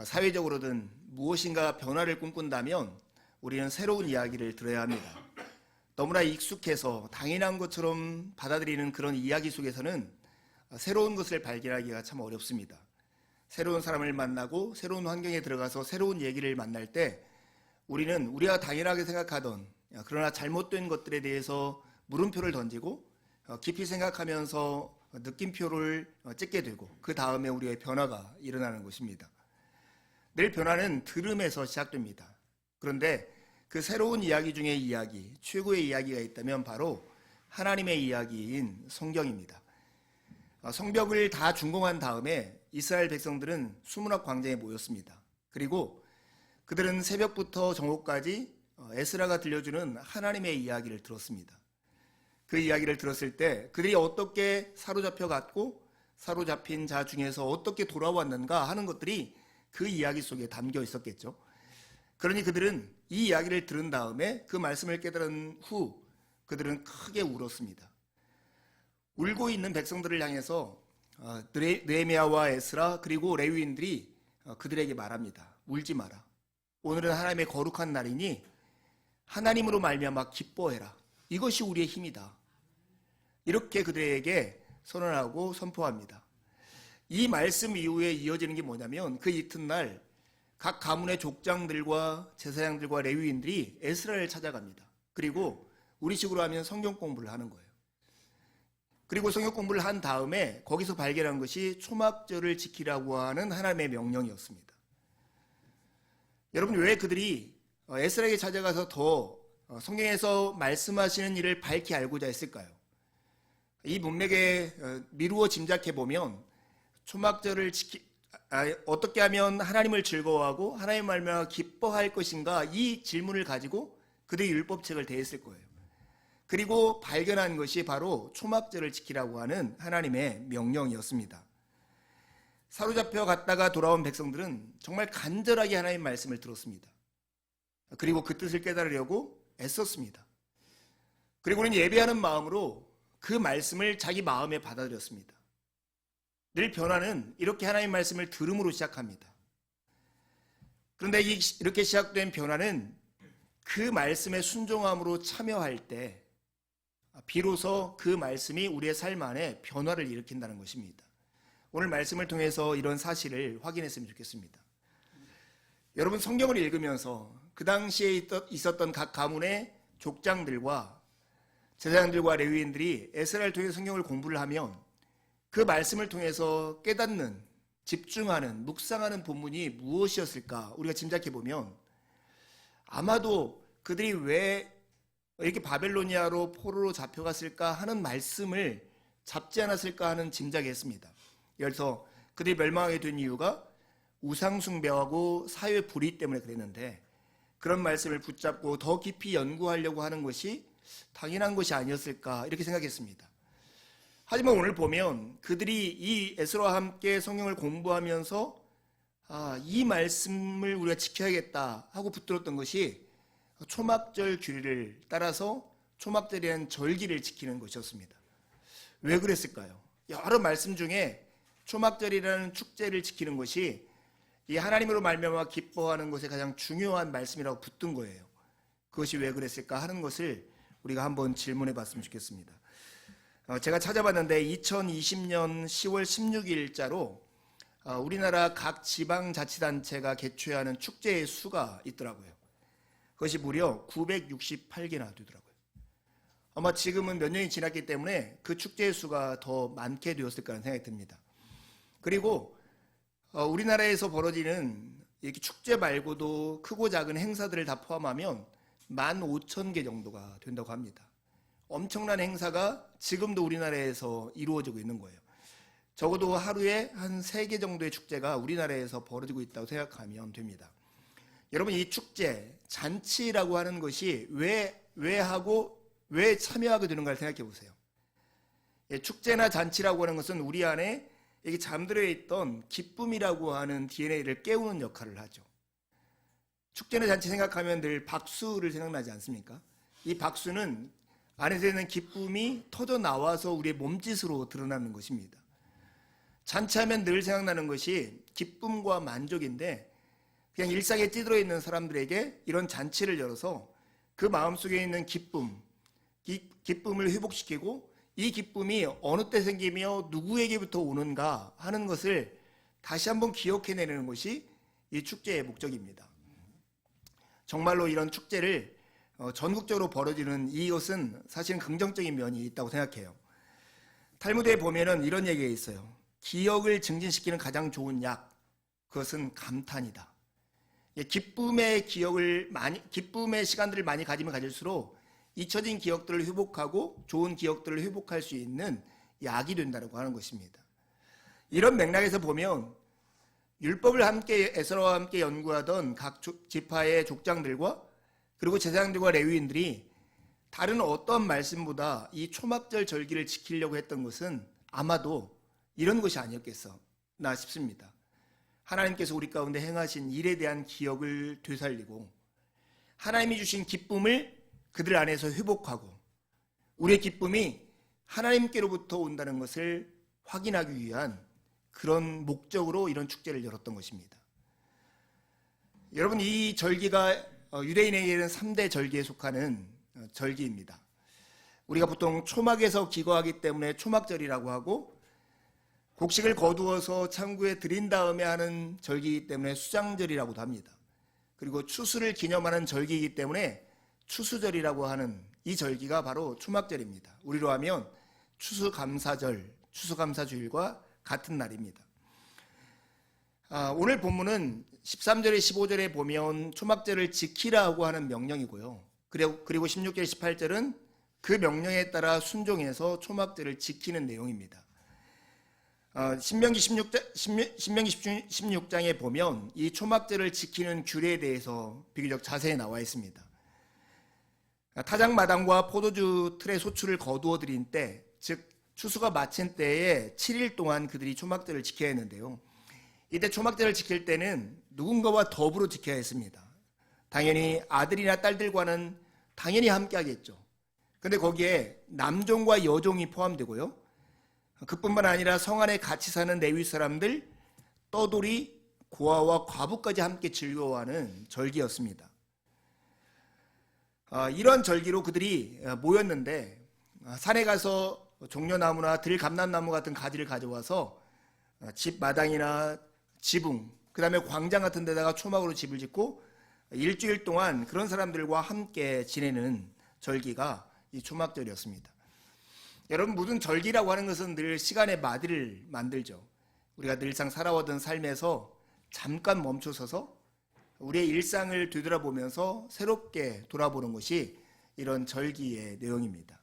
사회적으로든 무엇인가 변화를 꿈꾼다면 우리는 새로운 이야기를 들어야 합니다. 너무나 익숙해서 당연한 것처럼 받아들이는 그런 이야기 속에서는 새로운 것을 발견하기가 참 어렵습니다. 새로운 사람을 만나고 새로운 환경에 들어가서 새로운 얘기를 만날 때 우리는 우리가 당연하게 생각하던 그러나 잘못된 것들에 대해서 물음표를 던지고 깊이 생각하면서 느낌표를 찍게 되고 그 다음에 우리의 변화가 일어나는 것입니다. 늘 변화는 들음에서 시작됩니다. 그런데 그 새로운 이야기 중의 이야기, 최고의 이야기가 있다면 바로 하나님의 이야기인 성경입니다. 성벽을 다 준공한 다음에 이스라엘 백성들은 수문학 광장에 모였습니다. 그리고 그들은 새벽부터 정오까지 에스라가 들려주는 하나님의 이야기를 들었습니다. 그 이야기를 들었을 때 그들이 어떻게 사로잡혀 갔고 사로잡힌 자 중에서 어떻게 돌아왔는가 하는 것들이 그 이야기 속에 담겨 있었겠죠. 그러니 그들은 이 이야기를 들은 다음에 그 말씀을 깨달은 후 그들은 크게 울었습니다. 울고 있는 백성들을 향해서 느헤미야와 에스라 그리고 레위인들이 그들에게 말합니다. 울지 마라. 오늘은 하나님의 거룩한 날이니 하나님으로 말미암아 기뻐해라. 이것이 우리의 힘이다. 이렇게 그들에게 선언하고 선포합니다. 이 말씀 이후에 이어지는 게 뭐냐면 그 이튿날 각 가문의 족장들과 제사장들과 레위인들이 에스라를 찾아갑니다. 그리고 우리식으로 하면 성경 공부를 하는 거예요. 그리고 성경 공부를 한 다음에 거기서 발견한 것이 초막절을 지키라고 하는 하나님의 명령이었습니다. 여러분, 왜 그들이 에스라에게 찾아가서 더 성경에서 말씀하시는 일을 밝히 알고자 했을까요? 이 문맥에 미루어 짐작해 보면 초막절을 어떻게 하면 하나님을 즐거워하고 하나님 말미암아 기뻐할 것인가, 이 질문을 가지고 그들이 율법책을 대했을 거예요. 그리고 발견한 것이 바로 초막절을 지키라고 하는 하나님의 명령이었습니다. 사로잡혀 갔다가 돌아온 백성들은 정말 간절하게 하나님의 말씀을 들었습니다. 그리고 그 뜻을 깨달으려고 애썼습니다. 그리고는 예배하는 마음으로 그 말씀을 자기 마음에 받아들였습니다. 늘 변화는 이렇게 하나님의 말씀을 들음으로 시작합니다. 그런데 이렇게 시작된 변화는 그 말씀에 순종함으로 참여할 때 비로소 그 말씀이 우리의 삶 안에 변화를 일으킨다는 것입니다. 오늘 말씀을 통해서 이런 사실을 확인했으면 좋겠습니다. 여러분, 성경을 읽으면서 그 당시에 있었던 각 가문의 족장들과 제사장들과 레위인들이 에스라를 통해 성경을 공부를 하면 그 말씀을 통해서 깨닫는, 집중하는, 묵상하는 본문이 무엇이었을까 우리가 짐작해 보면 아마도 그들이 왜 이렇게 바벨로니아로 포로로 잡혀갔을까 하는 말씀을 잡지 않았을까 하는 짐작이 했습니다. 그래서 그들이 멸망하게 된 이유가 우상숭배하고 사회 불의 때문에 그랬는데 그런 말씀을 붙잡고 더 깊이 연구하려고 하는 것이 당연한 것이 아니었을까 이렇게 생각했습니다. 하지만 오늘 보면 그들이 이 에스라와 함께 성경을 공부하면서 이 말씀을 우리가 지켜야겠다 하고 붙들었던 것이 초막절 규례를 따라서 초막절이라는 절기를 지키는 것이었습니다. 왜 그랬을까요? 여러 말씀 중에 초막절이라는 축제를 지키는 것이 이 하나님으로 말미암아 기뻐하는 것에 가장 중요한 말씀이라고 붙든 거예요. 그것이 왜 그랬을까 하는 것을 우리가 한번 질문해 봤으면 좋겠습니다. 제가 찾아봤는데 2020년 10월 16일자로 우리나라 각 지방자치단체가 개최하는 축제의 수가 있더라고요. 그것이 무려 968개나 되더라고요. 아마 지금은 몇 년이 지났기 때문에 그 축제의 수가 더 많게 되었을 거라는 생각이 듭니다. 그리고 우리나라에서 벌어지는 이렇게 축제 말고도 크고 작은 행사들을 다 포함하면 15,000개 정도가 된다고 합니다. 엄청난 행사가 지금도 우리나라에서 이루어지고 있는 거예요. 적어도 하루에 한 3개 정도의 축제가 우리나라에서 벌어지고 있다고 생각하면 됩니다. 여러분, 이 축제, 잔치라고 하는 것이 왜 하고 왜 참여하게 되는가를 생각해 보세요. 축제나 잔치라고 하는 것은 우리 안에 이게 잠들어 있던 기쁨이라고 하는 DNA를 깨우는 역할을 하죠. 축제나 잔치 생각하면 늘 박수를 생각나지 않습니까? 이 박수는 안에서 있는 기쁨이 터져 나와서 우리의 몸짓으로 드러나는 것입니다. 잔치하면 늘 생각나는 것이 기쁨과 만족인데 그냥 일상에 찌들어 있는 사람들에게 이런 잔치를 열어서 그 마음속에 있는 기쁨을 회복시키고 이 기쁨이 어느 때 생기며 누구에게부터 오는가 하는 것을 다시 한번 기억해내는 것이 이 축제의 목적입니다. 정말로 이런 축제를 전국적으로 벌어지는 이것은 사실은 긍정적인 면이 있다고 생각해요. 탈무드에 보면은 이런 얘기가 있어요. 기억을 증진시키는 가장 좋은 약, 그것은 감탄이다. 기쁨의 시간들을 많이 가지면 가질수록 잊혀진 기억들을 회복하고 좋은 기억들을 회복할 수 있는 약이 된다고 하는 것입니다. 이런 맥락에서 보면 율법을 에스라와 함께 연구하던 각 지파의 족장들과 그리고 제사장들과 레위인들이 다른 어떤 말씀보다 이 초막절 절기를 지키려고 했던 것은 아마도 이런 것이 아니었겠나 싶습니다. 하나님께서 우리 가운데 행하신 일에 대한 기억을 되살리고 하나님이 주신 기쁨을 그들 안에서 회복하고 우리의 기쁨이 하나님께로부터 온다는 것을 확인하기 위한 그런 목적으로 이런 축제를 열었던 것입니다. 여러분, 이 절기가 유대인에게는 3대 절기에 속하는 절기입니다. 우리가 보통 초막에서 기거하기 때문에 초막절이라고 하고 곡식을 거두어서 창구에 들인 다음에 하는 절기이기 때문에 수장절이라고도 합니다. 그리고 추수를 기념하는 절기이기 때문에 추수절이라고 하는 이 절기가 바로 초막절입니다. 우리로 하면 추수감사절, 추수감사주일과 같은 날입니다. 오늘 본문은 13절에 15절에 보면 초막절을 지키라고 하는 명령이고요. 그리고 16절, 18절은 그 명령에 따라 순종해서 초막절을 지키는 내용입니다. 신명기 16장에 보면 이 초막절을 지키는 규례에 대해서 비교적 자세히 나와 있습니다. 타작마당과 포도주 틀의 소출을 거두어 들인 때, 즉 추수가 마친 때에 7일 동안 그들이 초막절을 지켜야 했는데요. 이때 초막절을 지킬 때는 누군가와 더불어 지켜야 했습니다. 당연히 아들이나 딸들과는 당연히 함께 하겠죠. 근데 거기에 남종과 여종이 포함되고요. 그뿐만 아니라 성 안에 같이 사는 레위 사람들, 떠돌이, 고아와 과부까지 함께 즐거워하는 절기였습니다. 이런 절기로 그들이 모였는데 산에 가서 종려나무나 들감남나무 같은 가지를 가져와서 집 마당이나 지붕, 그 다음에 광장 같은 데다가 초막으로 집을 짓고 일주일 동안 그런 사람들과 함께 지내는 절기가 이 초막절이었습니다. 여러분, 무슨 절기라고 하는 것은 늘 시간의 마디를 만들죠. 우리가 늘상 살아오던 삶에서 잠깐 멈춰서서 우리의 일상을 되돌아보면서 새롭게 돌아보는 것이 이런 절기의 내용입니다.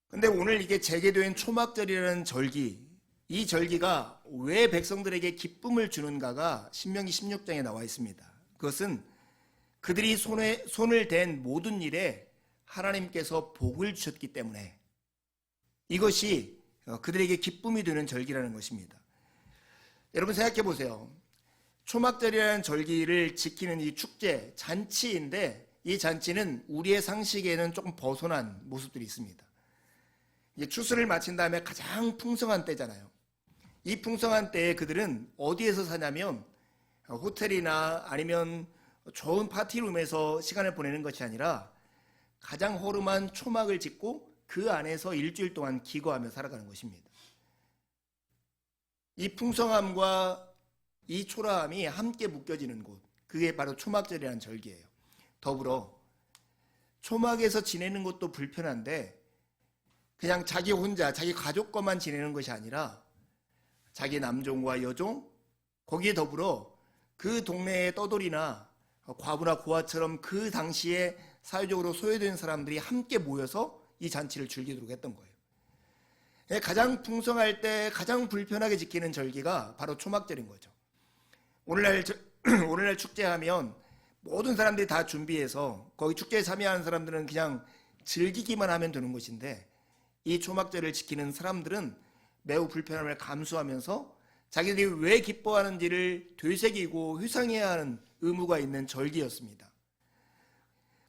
그런데 오늘 이게 재개된 초막절이라는 절기, 이 절기가 왜 백성들에게 기쁨을 주는가가 신명기 16장에 나와 있습니다. 그것은 그들이 손을 댄 모든 일에 하나님께서 복을 주셨기 때문에 이것이 그들에게 기쁨이 되는 절기라는 것입니다. 여러분, 생각해 보세요. 초막절이라는 절기를 지키는 이 축제, 잔치인데 이 잔치는 우리의 상식에는 조금 벗어난 모습들이 있습니다. 이제 추수를 마친 다음에 가장 풍성한 때잖아요. 이 풍성한 때에 그들은 어디에서 사냐면 호텔이나 아니면 좋은 파티룸에서 시간을 보내는 것이 아니라 가장 허름한 초막을 짓고 그 안에서 일주일 동안 기거하며 살아가는 것입니다. 이 풍성함과 이 초라함이 함께 묶여지는 곳, 그게 바로 초막절이라는 절기예요. 더불어 초막에서 지내는 것도 불편한데 그냥 자기 혼자, 자기 가족과만 지내는 것이 아니라 자기 남종과 여종, 거기에 더불어 그 동네의 떠돌이나 과부나 고아처럼 그 당시에 사회적으로 소외된 사람들이 함께 모여서 이 잔치를 즐기도록 했던 거예요. 가장 풍성할 때 가장 불편하게 지키는 절기가 바로 초막절인 거죠. 오늘날 축제하면 모든 사람들이 다 준비해서 거기 축제에 참여하는 사람들은 그냥 즐기기만 하면 되는 것인데 이 초막절을 지키는 사람들은 매우 불편함을 감수하면서 자기들이 왜 기뻐하는지를 되새기고 회상해야 하는 의무가 있는 절기였습니다.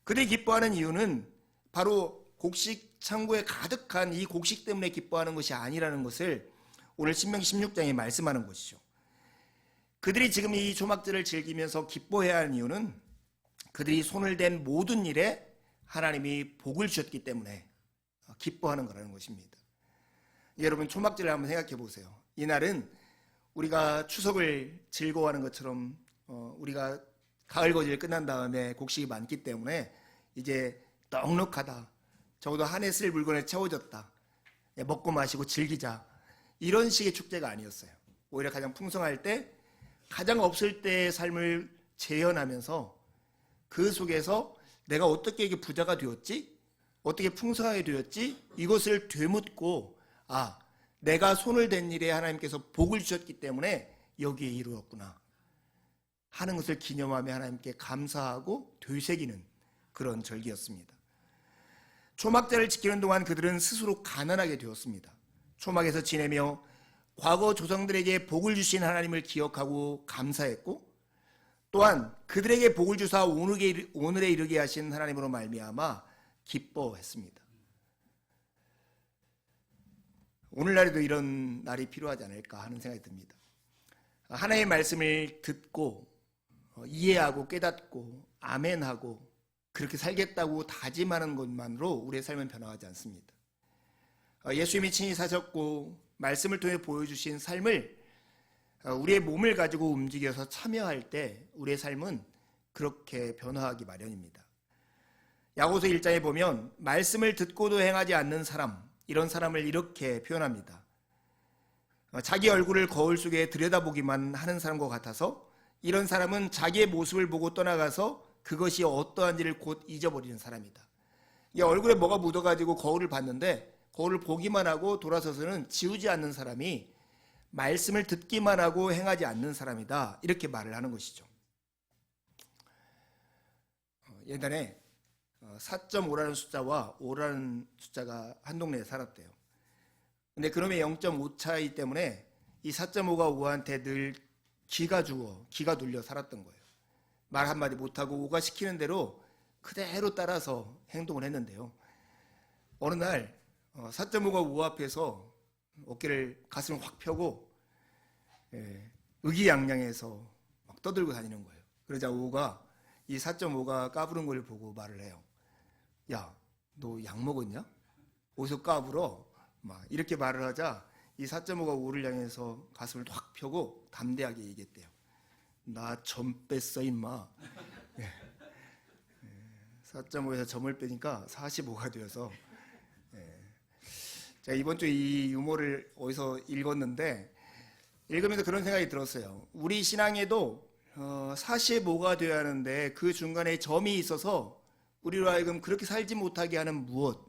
그들이 기뻐하는 이유는 바로 곡식 창고에 가득한 이 곡식 때문에 기뻐하는 것이 아니라는 것을 오늘 신명기 16장에 말씀하는 것이죠. 그들이 지금 이 초막절을 즐기면서 기뻐해야 하는 이유는 그들이 손을 댄 모든 일에 하나님이 복을 주셨기 때문에 기뻐하는 거라는 것입니다. 여러분, 초막절을 한번 생각해 보세요. 이날은 우리가 추석을 즐거워하는 것처럼 우리가 가을 거질 끝난 다음에 곡식이 많기 때문에 이제 넉넉하다, 적어도 한 해 쓸 물건에 채워졌다, 먹고 마시고 즐기자, 이런 식의 축제가 아니었어요. 오히려 가장 풍성할 때, 가장 없을 때의 삶을 재현하면서 그 속에서 내가 어떻게 이게 부자가 되었지? 어떻게 풍성하게 되었지? 이것을 되묻고, 내가 손을 댄 일에 하나님께서 복을 주셨기 때문에 여기에 이르렀구나 하는 것을 기념하며 하나님께 감사하고 되새기는 그런 절기였습니다. 초막절을 지키는 동안 그들은 스스로 가난하게 되었습니다. 초막에서 지내며 과거 조상들에게 복을 주신 하나님을 기억하고 감사했고, 또한 그들에게 복을 주사 오늘에 이르게 하신 하나님으로 말미암아 기뻐했습니다. 오늘날에도 이런 날이 필요하지 않을까 하는 생각이 듭니다. 하나님의 말씀을 듣고 이해하고 깨닫고 아멘하고 그렇게 살겠다고 다짐하는 것만으로 우리의 삶은 변화하지 않습니다. 예수님이 친히 사셨고 말씀을 통해 보여주신 삶을 우리의 몸을 가지고 움직여서 참여할 때 우리의 삶은 그렇게 변화하기 마련입니다. 야고보서 1장에 보면 말씀을 듣고도 행하지 않는 사람, 이런 사람을 이렇게 표현합니다. 자기 얼굴을 거울 속에 들여다보기만 하는 사람과 같아서 이런 사람은 자기의 모습을 보고 떠나가서 그것이 어떠한지를 곧 잊어버리는 사람이다. 얼굴에 뭐가 묻어가지고 거울을 봤는데 거울을 보기만 하고 돌아서서는 지우지 않는 사람이 말씀을 듣기만 하고 행하지 않는 사람이다, 이렇게 말을 하는 것이죠. 예전에 4.5라는 숫자와 5라는 숫자가 한 동네에 살았대요. 근데 그놈의 0.5 차이 때문에 이 4.5가 5한테 늘 기가 눌려 살았던 거예요. 말 한마디 못하고 5가 시키는 대로 그대로 따라서 행동을 했는데요. 어느 날 4.5가 5 앞에서 가슴을 확 펴고 의기양양해서 막 떠들고 다니는 거예요. 그러자 5가, 이 4.5가 까부는 걸 보고 말을 해요. 야, 너 약 먹었냐? 어디서 까불어? 막 이렇게 말을 하자 이 4.5가 5를 향해서 가슴을 확 펴고 담대하게 얘기했대요. 나 점 뺐어 임마. 4.5에서 점을 빼니까 45가 되어서, 제가 이번 주에 이 유머를 어디서 읽었는데 읽으면서 그런 생각이 들었어요. 우리 신앙에도 45가 되어야 하는데 그 중간에 점이 있어서 우리로 하여금 그렇게 살지 못하게 하는 무엇,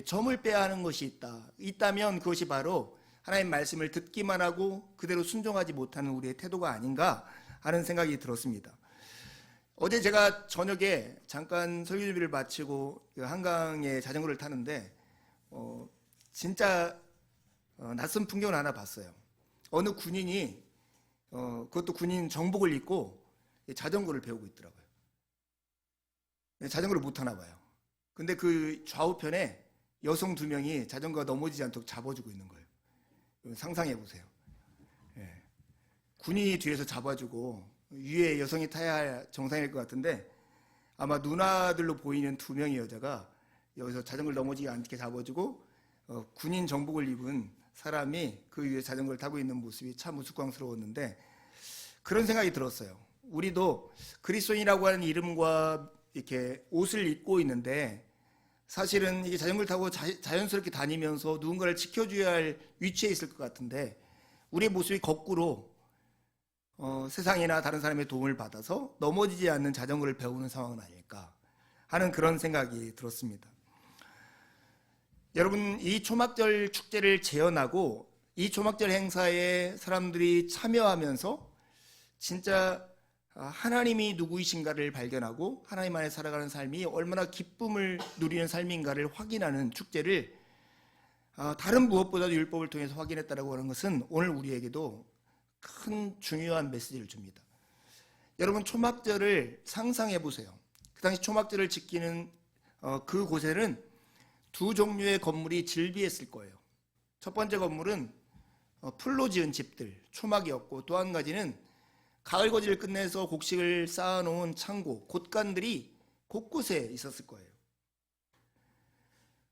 점을 빼야 하는 것이 있다면 그것이 바로 하나님 말씀을 듣기만 하고 그대로 순종하지 못하는 우리의 태도가 아닌가 하는 생각이 들었습니다. 어제 제가 저녁에 잠깐 설교 준비를 마치고 한강에 자전거를 타는데 진짜 낯선 풍경을 하나 봤어요. 어느 군인이 그것도 군인 정복을 입고 자전거를 배우고 있더라고요. 자전거를 못 타나 봐요. 근데 그 좌우편에 여성 2명이 자전거가 넘어지지 않도록 잡아주고 있는 거예요. 상상해 보세요. 군인이 뒤에서 잡아주고 위에 여성이 타야 할 정상일 것 같은데 아마 누나들로 보이는 2명의 여자가 여기서 자전거를 넘어지지 않게 잡아주고 군인 정복을 입은 사람이 그 위에 자전거를 타고 있는 모습이 참 우스꽝스러웠는데 그런 생각이 들었어요. 우리도 그리스도인이라고 하는 이름과 이렇게 옷을 입고 있는데 사실은 이게 자전거를 타고 자연스럽게 다니면서 누군가를 지켜줘야 할 위치에 있을 것 같은데 우리의 모습이 거꾸로 세상이나 다른 사람의 도움을 받아서 넘어지지 않는 자전거를 배우는 상황은 아닐까 하는 그런 생각이 들었습니다. 여러분, 이 초막절 축제를 재현하고 이 초막절 행사에 사람들이 참여하면서 진짜 하나님이 누구이신가를 발견하고 하나님 안에 살아가는 삶이 얼마나 기쁨을 누리는 삶인가를 확인하는 축제를 다른 무엇보다도 율법을 통해서 확인했다라고 하는 것은 오늘 우리에게도 큰 중요한 메시지를 줍니다. 여러분, 초막절을 상상해 보세요. 그 당시 초막절을 지키는 그 곳에는 2 종류의 건물이 즐비했을 거예요. 첫 번째 건물은 풀로 지은 집들, 초막이었고, 또 한 가지는 가을 거지를 끝내서 곡식을 쌓아놓은 창고, 곳간들이 곳곳에 있었을 거예요.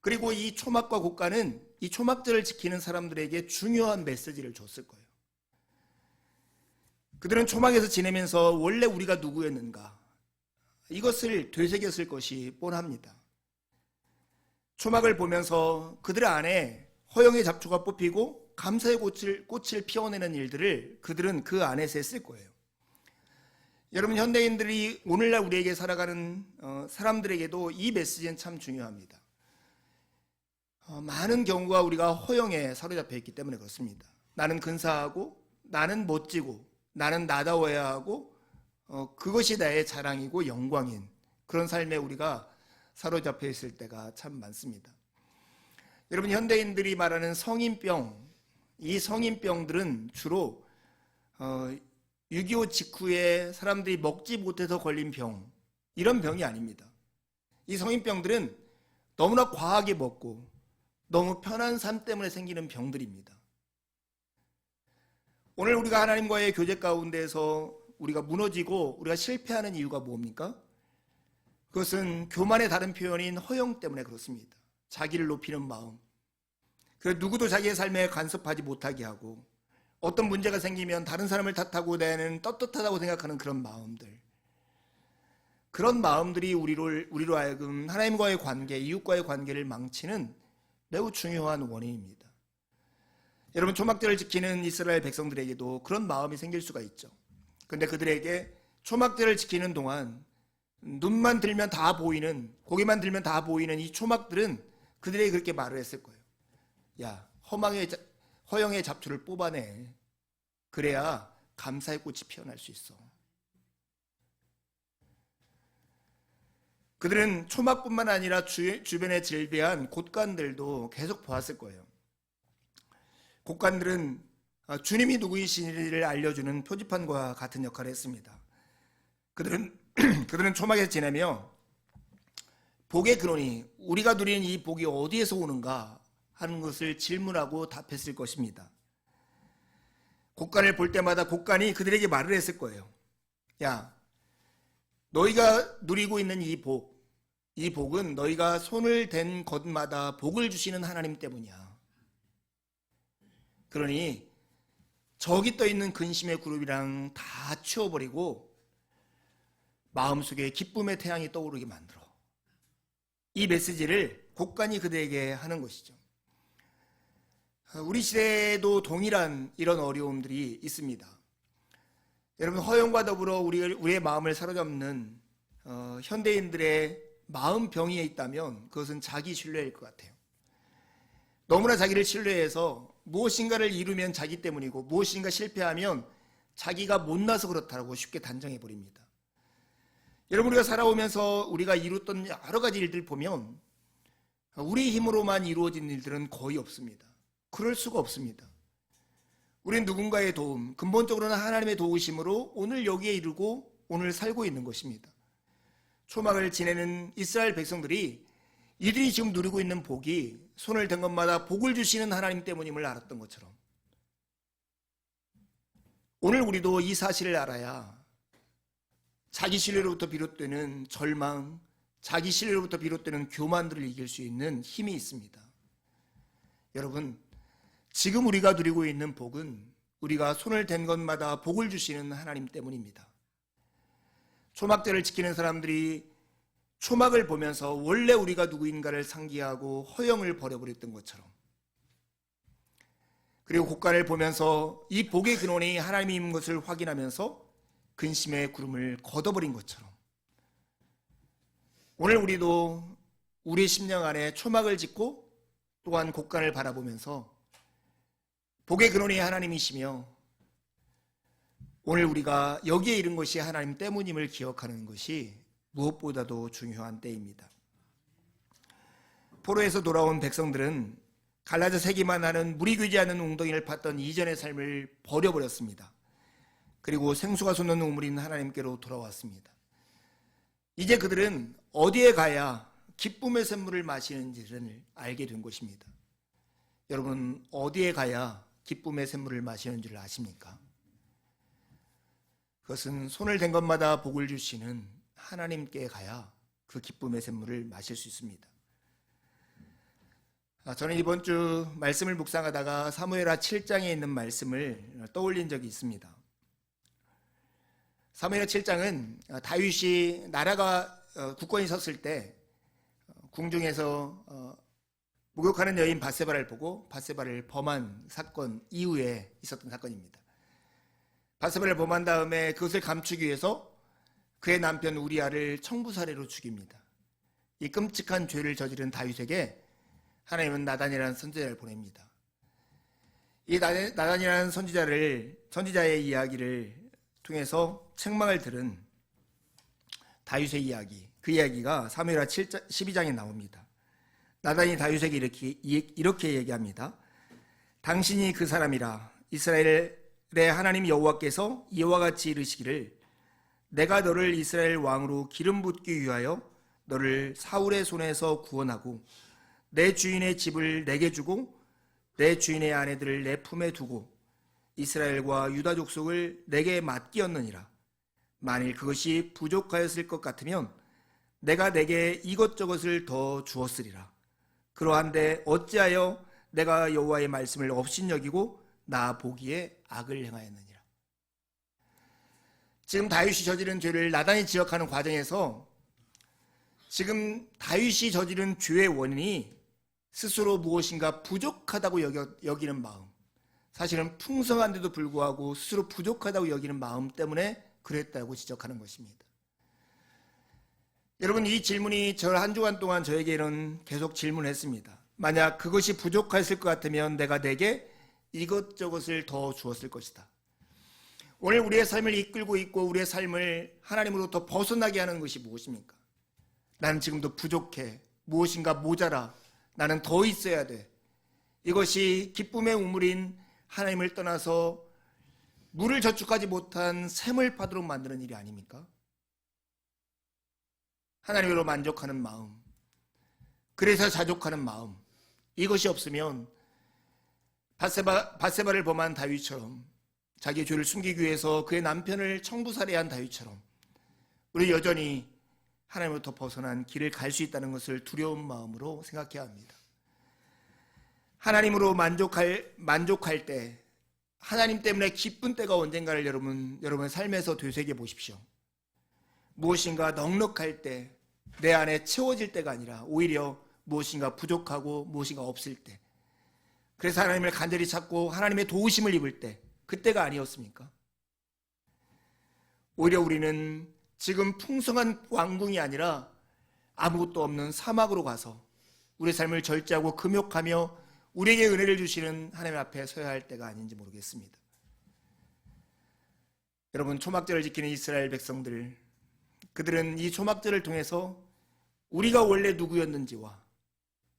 그리고 이 초막과 곡간은 이 초막들을 지키는 사람들에게 중요한 메시지를 줬을 거예요. 그들은 초막에서 지내면서 원래 우리가 누구였는가, 이것을 되새겼을 것이 뻔합니다. 초막을 보면서 그들 안에 허영의 잡초가 뽑히고 감사의 꽃을 피워내는 일들을 그들은 그 안에서 했을 거예요. 여러분, 현대인들이 오늘날 우리에게 살아가는 사람들에게도 이 메시지는 참 중요합니다. 많은 경우가 우리가 허영에 사로잡혀 있기 때문에 그렇습니다. 나는 근사하고, 나는 멋지고, 나는 나다워야 하고, 그것이 나의 자랑이고 영광인 그런 삶에 우리가 사로잡혀 있을 때가 참 많습니다. 여러분, 현대인들이 말하는 성인병, 이 성인병들은 주로 6.25 직후에 사람들이 먹지 못해서 걸린 병, 이런 병이 아닙니다. 이 성인병들은 너무나 과하게 먹고 너무 편한 삶 때문에 생기는 병들입니다. 오늘 우리가 하나님과의 교제 가운데에서 우리가 무너지고 우리가 실패하는 이유가 뭡니까? 그것은 교만의 다른 표현인 허영 때문에 그렇습니다. 자기를 높이는 마음, 그래서 누구도 자기의 삶에 간섭하지 못하게 하고, 어떤 문제가 생기면 다른 사람을 탓하고 내는 떳떳하다고 생각하는 그런 마음들, 그런 마음들이 우리로 하여금 하나님과의 관계, 이웃과의 관계를 망치는 매우 중요한 원인입니다. 여러분, 초막들을 지키는 이스라엘 백성들에게도 그런 마음이 생길 수가 있죠. 그런데 그들에게 초막들을 지키는 동안 눈만 들면 다 보이는, 고개만 들면 다 보이는 이 초막들은 그들에게 그렇게 말을 했을 거예요. 야, 허영의 잡초를 뽑아내. 그래야 감사의 꽃이 피어날 수 있어. 그들은 초막뿐만 아니라 주변에 질비한 곳간들도 계속 보았을 거예요. 곳간들은 주님이 누구이신지를 알려주는 표지판과 같은 역할을 했습니다. 그들은 초막에서 지내며 복의 근원이, 우리가 누리는 이 복이 어디에서 오는가 하는 것을 질문하고 답했을 것입니다. 곡간을 볼 때마다 곡간이 그들에게 말을 했을 거예요. 야, 너희가 누리고 있는 이 복은 너희가 손을 댄 것마다 복을 주시는 하나님 때문이야. 그러니 저기 떠있는 근심의 그룹이랑 다 치워버리고 마음속에 기쁨의 태양이 떠오르게 만들어. 이 메시지를 곡간이 그들에게 하는 것이죠. 우리 시대에도 동일한 이런 어려움들이 있습니다. 여러분, 허영과 더불어 우리의 마음을 사로잡는 현대인들의 마음병이 있다면 그것은 자기 신뢰일 것 같아요. 너무나 자기를 신뢰해서 무엇인가를 이루면 자기 때문이고 무엇인가 실패하면 자기가 못나서 그렇다고 쉽게 단정해버립니다. 여러분, 우리가 살아오면서 우리가 이뤘던 여러 가지 일들 보면 우리 힘으로만 이루어진 일들은 거의 없습니다. 그럴 수가 없습니다. 우리는 누군가의 도움, 근본적으로는 하나님의 도우심으로 오늘 여기에 이르고 오늘 살고 있는 것입니다. 초막을 지내는 이스라엘 백성들이 이들이 지금 누리고 있는 복이 손을 댄 것마다 복을 주시는 하나님 때문임을 알았던 것처럼 오늘 우리도 이 사실을 알아야 자기 신뢰로부터 비롯되는 절망, 자기 신뢰로부터 비롯되는 교만들을 이길 수 있는 힘이 있습니다. 여러분, 지금 우리가 누리고 있는 복은 우리가 손을 댄 것마다 복을 주시는 하나님 때문입니다. 초막들을 지키는 사람들이 초막을 보면서 원래 우리가 누구인가를 상기하고 허영을 버려버렸던 것처럼, 그리고 곡간을 보면서 이 복의 근원이 하나님인 것을 확인하면서 근심의 구름을 걷어버린 것처럼 오늘 우리도 우리 심령 안에 초막을 짓고 또한 곡간을 바라보면서 복의 근원이 하나님이시며 오늘 우리가 여기에 이른 것이 하나님 때문임을 기억하는 것이 무엇보다도 중요한 때입니다. 포로에서 돌아온 백성들은 갈라져 새기만 하는 물이 귀지 않는 웅덩이를 팠던 이전의 삶을 버려버렸습니다. 그리고 생수가 솟는 우물인 하나님께로 돌아왔습니다. 이제 그들은 어디에 가야 기쁨의 샘물을 마시는지를 알게 된 것입니다. 여러분, 어디에 가야 기쁨의 샘물을 마시는 줄 아십니까? 그것은 손을 댄 것마다 복을 주시는 하나님께 가야 그 기쁨의 샘물을 마실 수 있습니다. 저는 이번 주 말씀을 묵상하다가 사무엘하 7장에 있는 말씀을 떠올린 적이 있습니다. 사무엘하 7장은 다윗이 나라가 국권이 섰을 때 궁중에서 목욕하는 여인 밧세바를 보고 밧세바를 범한 사건 이후에 있었던 사건입니다. 밧세바를 범한 다음에 그것을 감추기 위해서 그의 남편 우리아를 청부살해로 죽입니다. 이 끔찍한 죄를 저지른 다윗에게 하나님은 나단이라는 선지자를 보냅니다. 이 나단이라는 선지자의 이야기를 통해서 책망을 들은 다윗의 이야기, 그 이야기가 사무엘하 12장에 나옵니다. 나단이 다윗에게 이렇게 얘기합니다. 당신이 그 사람이라. 이스라엘의 하나님 여호와께서 이와 같이 이르시기를 내가 너를 이스라엘 왕으로 기름 붓기 위하여 너를 사울의 손에서 구원하고 내 주인의 집을 내게 주고 내 주인의 아내들을 내 품에 두고 이스라엘과 유다 족속을 내게 맡기었느니라. 만일 그것이 부족하였을 것 같으면 내가 내게 이것저것을 더 주었으리라. 그러한데 어찌하여 내가 여호와의 말씀을 업신여기고 나 보기에 악을 행하였느니라. 지금 다윗이 저지른 죄를 나단이 지적하는 과정에서 지금 다윗이 저지른 죄의 원인이 스스로 무엇인가 부족하다고 여기는 마음, 사실은 풍성한데도 불구하고 스스로 부족하다고 여기는 마음 때문에 그랬다고 지적하는 것입니다. 여러분, 이 질문이 저 한 주간 동안 저에게는 계속 질문했습니다. 만약 그것이 부족했을 것 같으면 내가 내게 이것저것을 더 주었을 것이다. 오늘 우리의 삶을 이끌고 있고 우리의 삶을 하나님으로부터 벗어나게 하는 것이 무엇입니까? 나는 지금도 부족해. 무엇인가 모자라. 나는 더 있어야 돼. 이것이 기쁨의 우물인 하나님을 떠나서 물을 저축하지 못한 샘을 파도록 만드는 일이 아닙니까? 하나님으로 만족하는 마음, 그래서 자족하는 마음, 이것이 없으면 밧세바를 범한 다윗처럼, 자기의 죄를 숨기기 위해서 그의 남편을 청부살해한 다윗처럼 우리 여전히 하나님으로부터 벗어난 길을 갈 수 있다는 것을 두려운 마음으로 생각해야 합니다. 하나님으로 만족할 때, 하나님 때문에 기쁜 때가 언젠가를 여러분의 삶에서 되새겨 보십시오. 무엇인가 넉넉할 때, 내 안에 채워질 때가 아니라 오히려 무엇인가 부족하고 무엇인가 없을 때, 그래서 하나님을 간절히 찾고 하나님의 도우심을 입을 때, 그때가 아니었습니까? 오히려 우리는 지금 풍성한 왕궁이 아니라 아무것도 없는 사막으로 가서 우리의 삶을 절제하고 금욕하며 우리에게 은혜를 주시는 하나님 앞에 서야 할 때가 아닌지 모르겠습니다. 여러분, 초막절을 지키는 이스라엘 백성들, 그들은 이 초막절을 통해서 우리가 원래 누구였는지와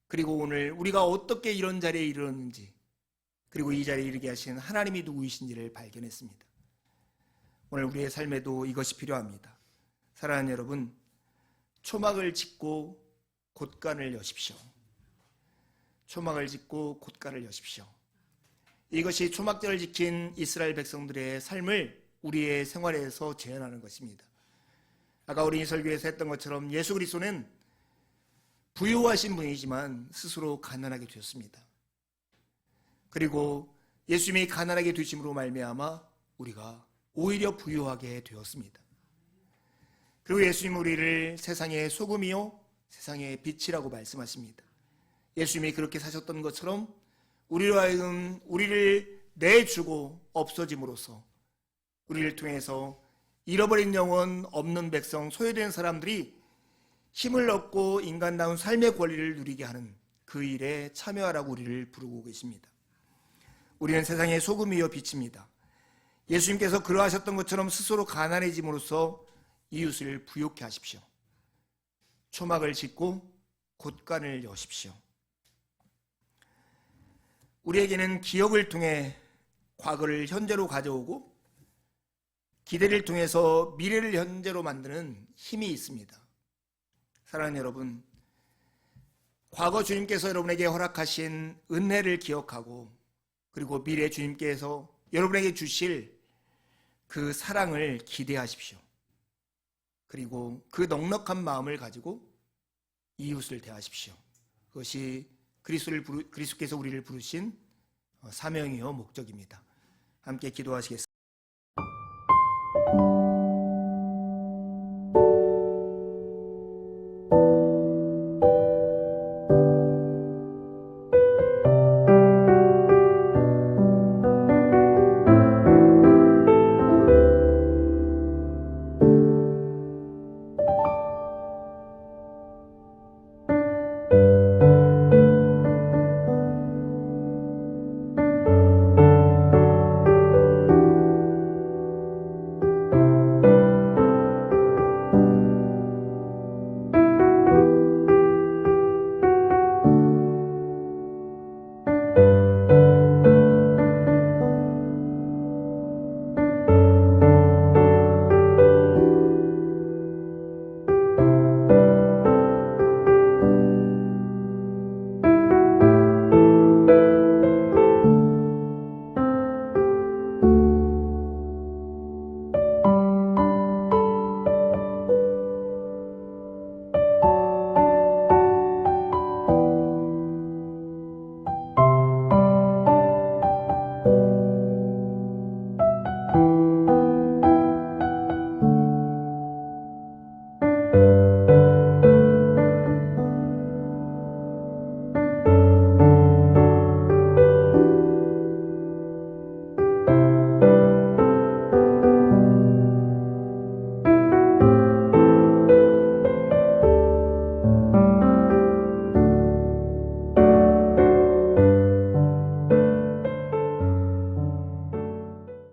그리고 오늘 우리가 어떻게 이런 자리에 이르렀는지, 그리고 이 자리에 이르게 하신 하나님이 누구이신지를 발견했습니다. 오늘 우리의 삶에도 이것이 필요합니다. 사랑하는 여러분, 초막을 짓고 곳간을 여십시오. 초막을 짓고 곳간을 여십시오. 이것이 초막절을 지킨 이스라엘 백성들의 삶을 우리의 생활에서 재현하는 것입니다. 아까 우리 설교에서 했던 것처럼 예수 그리스도는 부유하신 분이지만 스스로 가난하게 되었습니다. 그리고 예수님이 가난하게 되심으로 말미암아 우리가 오히려 부유하게 되었습니다. 그리고 예수님 우리를 세상의 소금이요 세상의 빛이라고 말씀하십니다. 예수님이 그렇게 사셨던 것처럼 우리로 하여금 우리를 내주고 없어짐으로써 우리를 통해서 잃어버린 영혼, 없는 백성, 소외된 사람들이 힘을 얻고 인간다운 삶의 권리를 누리게 하는 그 일에 참여하라고 우리를 부르고 계십니다. 우리는 세상의 소금이요 빛입니다. 예수님께서 그러하셨던 것처럼 스스로 가난해짐으로써 이웃을 부욕케 하십시오. 초막을 짓고 곳간을 여십시오. 우리에게는 기억을 통해 과거를 현재로 가져오고 기대를 통해서 미래를 현재로 만드는 힘이 있습니다. 사랑하는 여러분, 과거 주님께서 여러분에게 허락하신 은혜를 기억하고 그리고 미래 주님께서 여러분에게 주실 그 사랑을 기대하십시오. 그리고 그 넉넉한 마음을 가지고 이웃을 대하십시오. 그것이 그리스도께서 우리를 부르신 사명이요 목적입니다. 함께 기도하시겠습니다.